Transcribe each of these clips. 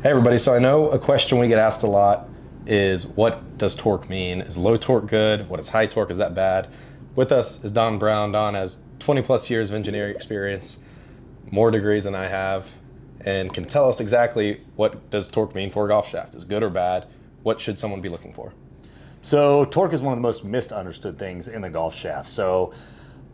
Hey everybody, so I know a question we get asked a lot is what does torque mean? Is low torque good? What is high torque? Is that bad? With us is Don Brown. Don has 20 plus years of engineering experience, more degrees than I have, and can tell us exactly what does torque mean for a golf shaft. Is good or bad? What should someone be looking for? So torque is one of the most misunderstood things in the golf shaft. So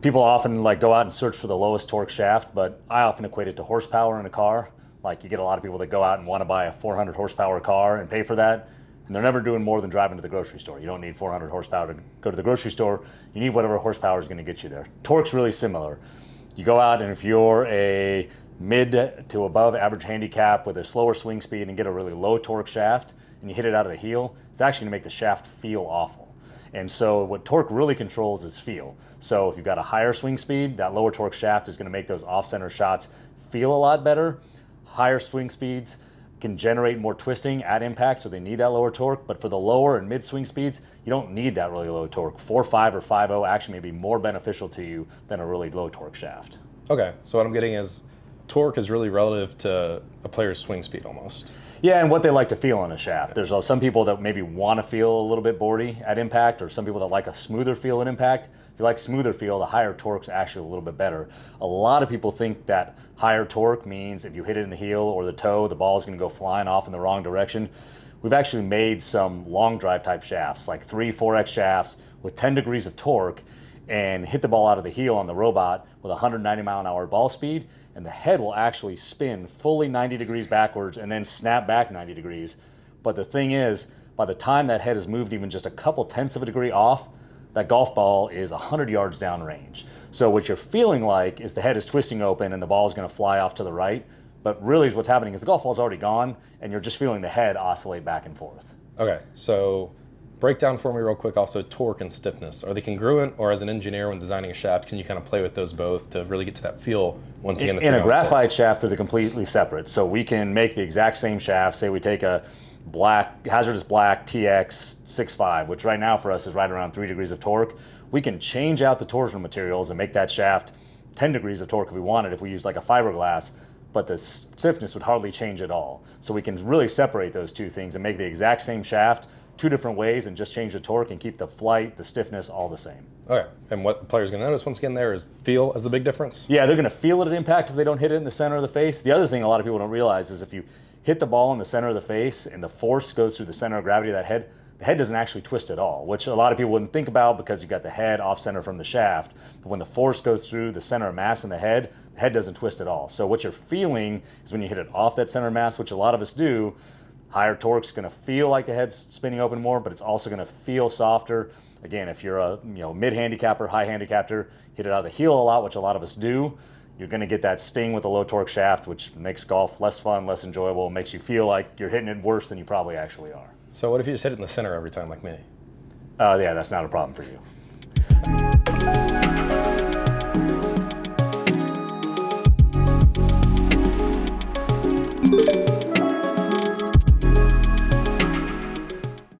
people often go out and search for the lowest torque shaft, but I often equate it to horsepower in a car. Like you get a lot of people that go out and want to buy a 400 horsepower car and pay for that, and they're never doing more than driving to the grocery store. You don't need 400 horsepower to go to the grocery store. You need whatever horsepower is going to get you there. Torque's really similar. You go out and if you're a mid to above average handicap with a slower swing speed and get a really low torque shaft and you hit it out of the heel, it's actually going to make the shaft feel awful. And so what torque really controls is feel. So if you've got a higher swing speed, that lower torque shaft is going to make those off-center shots feel a lot better. Higher swing speeds can generate more twisting at impact, so they need that lower torque. But for the lower and mid swing speeds, you don't need that really low torque. 4.5 or 5.0 actually may be more beneficial to you than a really low torque shaft. Okay, so what I'm getting is torque is really relative to a player's swing speed almost. Yeah, and what they like to feel on a shaft. There's some people that maybe want to feel a little bit boardy at impact, or some people that like a smoother feel at impact. If you like smoother feel, the higher torque's actually a little bit better. A lot of people think that higher torque means if you hit it in the heel or the toe, the ball is going to go flying off in the wrong direction. We've actually made some long drive type shafts, like 3-4X shafts with 10 degrees of torque, and hit the ball out of the heel on the robot with 190 mile an hour ball speed, and the head will actually spin fully 90 degrees backwards and then snap back 90 degrees. But the thing is, by the time that head has moved even just a couple tenths of a degree off, that golf ball is 100 yards down range. So what you're feeling like is the head is twisting open and the ball is going to fly off to the right, but really what's happening is the golf ball's already gone and you're just feeling the head oscillate back and forth. Okay, so break down for me real quick also torque and stiffness. Are they congruent, or as an engineer when designing a shaft, can you kind of play with those both to really get to that feel once again? In a graphite shaft, they're completely separate. So we can make the exact same shaft. Say we take a hazardous black TX 6.5, which right now for us is right around 3 degrees of torque. We can change out the torsional materials and make that shaft 10 degrees of torque if we wanted, if we used like a fiberglass, but the stiffness would hardly change at all. So we can really separate those two things and make the exact same shaft two different ways and just change the torque and keep the flight, the stiffness all the same. Okay, and what the player's going to notice once again there is feel as the big difference? Yeah, they're going to feel it at impact if they don't hit it in the center of the face. The other thing a lot of people don't realize is if you hit the ball in the center of the face and the force goes through the center of gravity of that head, the head doesn't actually twist at all, which a lot of people wouldn't think about because you've got the head off center from the shaft. But when the force goes through the center of mass in the head doesn't twist at all. So what you're feeling is when you hit it off that center of mass, which a lot of us do, higher torque's going to feel like the head's spinning open more, but it's also going to feel softer. Again, if you're a mid-handicapper, high-handicapper, hit it out of the heel a lot, which a lot of us do, you're going to get that sting with a low torque shaft, which makes golf less fun, less enjoyable, makes you feel like you're hitting it worse than you probably actually are. So what if you just hit it in the center every time like me? Yeah, that's not a problem for you.